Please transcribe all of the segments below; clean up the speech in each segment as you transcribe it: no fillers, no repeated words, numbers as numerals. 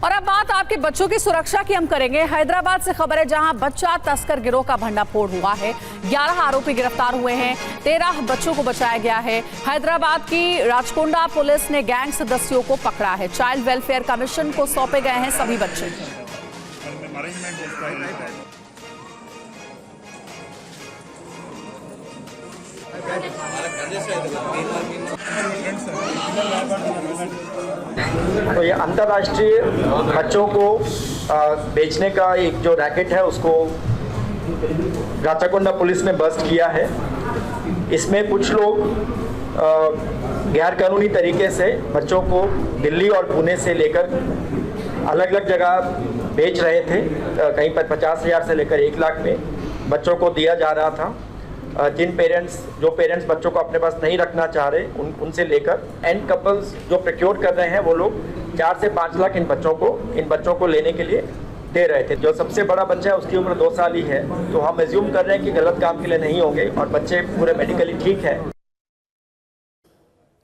और अब बात आपके बच्चों की सुरक्षा की हम करेंगे। हैदराबाद से खबर है, जहां बच्चा तस्कर गिरोह का भंडाफोड़ हुआ है। 11 आरोपी गिरफ्तार हुए हैं, 13 बच्चों को बचाया गया है। हैदराबाद की राचकोंडा पुलिस ने गैंग सदस्यों को पकड़ा है। चाइल्ड वेलफेयर कमीशन को सौंपे गए हैं सभी बच्चे। तो ये अंतर्राष्ट्रीय बच्चों को बेचने का एक जो रैकेट है उसको राचकोंडा पुलिस ने बस्ट किया है। इसमें कुछ लोग गैर कानूनी तरीके से बच्चों को दिल्ली और पुणे से लेकर अलग अलग जगह बेच रहे थे। कहीं पर 50,000 से लेकर 1 लाख में बच्चों को दिया जा रहा था। जो पेरेंट्स बच्चों को अपने पास नहीं रखना चाह रहे उनसे लेकर एंड कपल्स जो प्रोक्योर कर रहे हैं वो लोग 4 से 5 लाख इन बच्चों को लेने के लिए दे रहे थे। जो सबसे बड़ा बच्चा है उसकी उम्र 2 साल ही है, तो हम एज्यूम कर रहे हैं कि गलत काम के लिए नहीं होंगे और बच्चे पूरे मेडिकली ठीक है।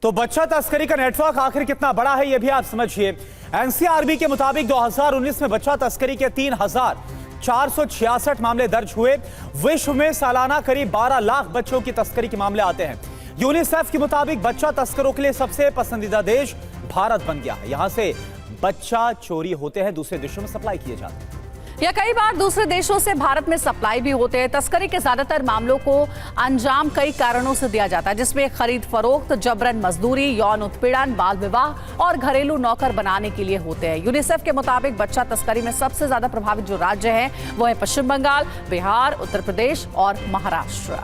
तो बच्चा तस्करी का नेटवर्क आखिर कितना बड़ा है ये भी आप समझिए। एनसीआरबी के मुताबिक 2019 में बच्चा तस्करी के 3,466 मामले दर्ज हुए। विश्व में सालाना करीब 12 लाख बच्चों की तस्करी के मामले आते हैं। यूनिसेफ के मुताबिक बच्चा तस्करों के लिए सबसे पसंदीदा देश भारत बन गया है। यहां से बच्चा चोरी होते हैं, दूसरे देशों में सप्लाई किए जाते हैं या कई बार दूसरे देशों से भारत में सप्लाई भी होते हैं। तस्करी के ज्यादातर मामलों को अंजाम कई कारणों से दिया जाता है, जिसमें खरीद फरोख्त, जबरन मजदूरी, यौन उत्पीड़न, बाल विवाह और घरेलू नौकर बनाने के लिए होते हैं। यूनिसेफ के मुताबिक बच्चा तस्करी में सबसे ज्यादा प्रभावित जो राज्य हैं वो है पश्चिम बंगाल, बिहार, उत्तर प्रदेश और महाराष्ट्र।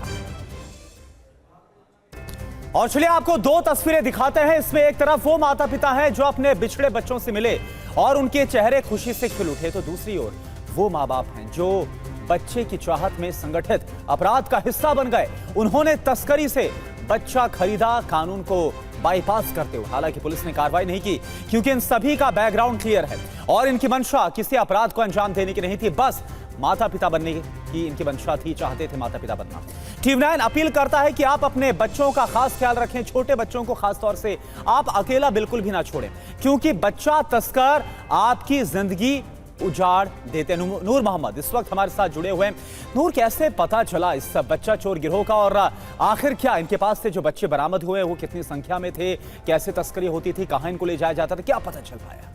और चलिए आपको 2 तस्वीरें दिखाते हैं। इसमें एक तरफ वो माता पिता हैं जो अपने बिछड़े बच्चों से मिले और उनके चेहरे खुशी से खिल उठे, तो दूसरी ओर वो माँ बाप हैं जो बच्चे की चाहत में संगठित अपराध का हिस्सा बन गए। उन्होंने तस्करी से बच्चा खरीदा, कानून को बाईपास करते हुए। हालांकि पुलिस ने कार्रवाई नहीं की क्योंकि इन सभी का बैकग्राउंड क्लियर है और इनकी मंशा किसी अपराध को अंजाम देने की नहीं थी, बस माता पिता बनने की इनकी मंशा थी, चाहते थे माता पिता बनना। टीवी 9 अपील करता है कि आप अपने बच्चों का खास ख्याल रखें, छोटे बच्चों को खास तौर से आप अकेला बिल्कुल भी ना छोड़ें, क्योंकि बच्चा तस्कर आपकी जिंदगी उजाड़ देते। नूर मोहम्मद इस वक्त हमारे साथ जुड़े हुए हैं। नूर, कैसे पता चला इस बच्चा चोर गिरोह का और आखिर क्या इनके पास से जो बच्चे बरामद हुए वो कितनी संख्या में थे, कैसे तस्करी होती थी, कहां इनको ले जाया जाता था, क्या पता चल पाया?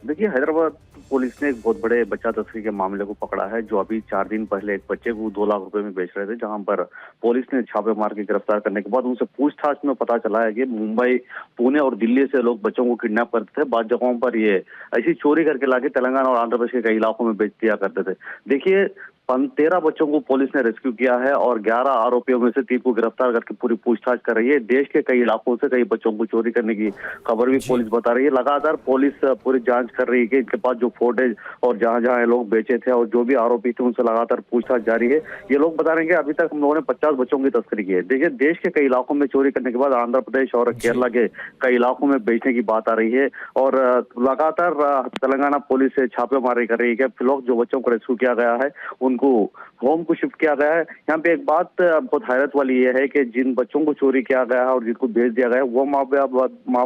देखिए, हैदराबाद पुलिस ने एक बहुत बड़े बच्चा तस्करी के मामले को पकड़ा है, जो अभी 4 दिन पहले एक बच्चे को 2 लाख रुपए में बेच रहे थे, जहां पर पुलिस ने छापे मार के गिरफ्तार करने के बाद उनसे पूछताछ में पता चला है कि मुंबई, पुणे और दिल्ली से लोग बच्चों को किडनैप करते थे। बाद जगहों पर ये ऐसी चोरी करके लाके तेलंगाना और आंध्र प्रदेश के कई इलाकों में बेच दिया करते थे। देखिए, 13 बच्चों को पुलिस ने रेस्क्यू किया है और 11 आरोपियों में से 3 को गिरफ्तार करके पूरी पूछताछ कर रही है। देश के कई इलाकों से कई बच्चों को चोरी करने की खबर भी पुलिस बता रही है। लगातार पुलिस पूरी जांच कर रही है कि इनके पास जो फुटेज और जहां जहां लोग बेचे थे और जो भी आरोपी थे उनसे लगातार पूछताछ जारी है। ये लोग बता रहे हैं कि अभी तक हम लोगों ने 50 बच्चों की तस्करी की है। देखिए, देश के कई इलाकों में चोरी करने के बाद आंध्र प्रदेश और केरला के कई इलाकों में बेचने की बात आ रही है और लगातार तेलंगाना पुलिस छापेमारी कर रही है। फिलहाल जो बच्चों को रेस्क्यू किया गया है उनको होम को शिफ्ट किया गया है। यहाँ पे एक बात बहुत हैरत वाली ये है कि जिन बच्चों को चोरी किया गया है और जिनको भेज दिया गया है वो माँ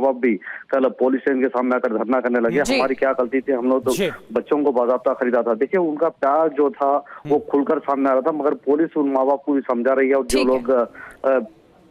बाप भी कल पुलिस स्टेशन के सामने आकर धरना करने लगे। हमारी क्या गलती थी, हम लोग तो बच्चों को बाज़ाब्ता खरीदा था। देखिए, उनका प्यार जो था वो खुलकर सामने आ रहा था, मगर पुलिस उन माँ बाप को भी समझा रही है और जो लोग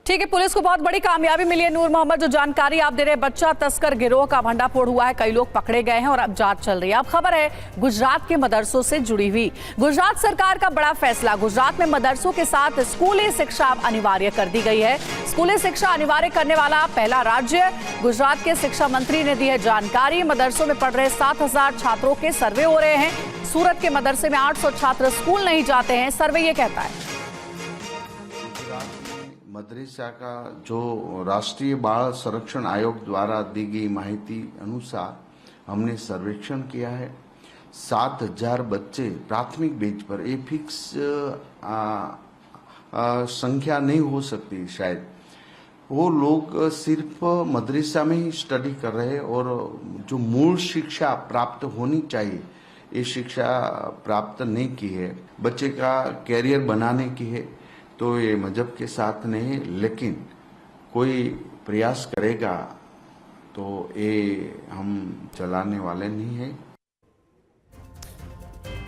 ठीक है, पुलिस को बहुत बड़ी कामयाबी मिली है। नूर मोहम्मद, जो जानकारी आप दे रहे हैं, बच्चा तस्कर गिरोह का भंडाफोड़ हुआ है, कई लोग पकड़े गए हैं और अब जांच चल रही है। अब खबर है गुजरात के मदरसों से जुड़ी हुई। गुजरात सरकार का बड़ा फैसला, गुजरात में मदरसों के साथ स्कूली शिक्षा अनिवार्य कर दी गई है। स्कूली शिक्षा अनिवार्य करने वाला पहला राज्य गुजरात के शिक्षा मंत्री ने दी है जानकारी। मदरसों में पढ़ रहे 7,000 छात्रों के सर्वे हो रहे हैं। सूरत के मदरसे में 800 छात्र स्कूल नहीं जाते हैं, सर्वे ये कहता है। मदरसा का जो राष्ट्रीय बाल संरक्षण आयोग द्वारा दी गई माहिती अनुसार हमने सर्वेक्षण किया है। 7,000 बच्चे प्राथमिक बेच पर, ये फिक्स संख्या नहीं हो सकती शायद, वो लोग सिर्फ मदरसा में ही स्टडी कर रहे हैं और जो मूल शिक्षा प्राप्त होनी चाहिए ये शिक्षा प्राप्त नहीं की है। बच्चे का कैरियर बनाने की है तो ये मजहब के साथ नहीं, लेकिन कोई प्रयास करेगा तो ये हम चलाने वाले नहीं है।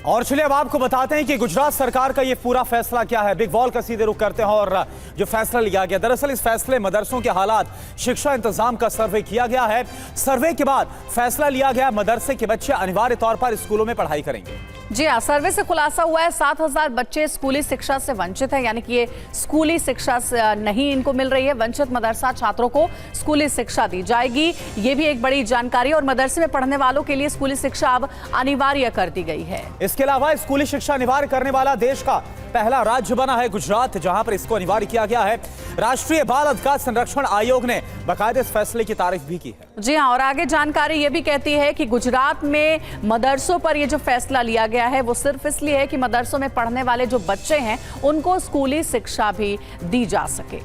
और चलिए अब आपको बताते हैं कि गुजरात सरकार का ये पूरा फैसला क्या है। बिग वॉल का सीधे रुख करते हैं और जो फैसला लिया गया, दरअसल इस फैसले मदरसों के हालात, शिक्षा इंतजाम का सर्वे किया गया है। सर्वे के बाद फैसला लिया गया मदरसे के बच्चे अनिवार्य तौर पर स्कूलों में पढ़ाई करेंगे। जी हाँ, सर्वे से खुलासा हुआ है 7,000 बच्चे स्कूली शिक्षा से वंचित हैं, यानी कि ये स्कूली शिक्षा नहीं इनको मिल रही है। वंचित मदरसा छात्रों को स्कूली शिक्षा दी जाएगी, ये भी एक बड़ी जानकारी। और मदरसे में पढ़ने वालों के लिए स्कूली शिक्षा अब अनिवार्य कर दी गई है। इसके अलावा स्कूली शिक्षा अनिवार्य करने वाला देश का पहला राज्य बना है गुजरात, जहां पर इसको अनिवार्य किया गया है। राष्ट्रीय बाल अधिकार संरक्षण आयोग ने बाकायदे इस फैसले की तारीफ भी की है। जी हाँ, और आगे जानकारी ये भी कहती है कि गुजरात में मदरसों पर ये जो फैसला लिया गया है वो सिर्फ इसलिए है कि मदरसों में पढ़ने वाले जो बच्चे हैं उनको स्कूली शिक्षा भी दी जा सके।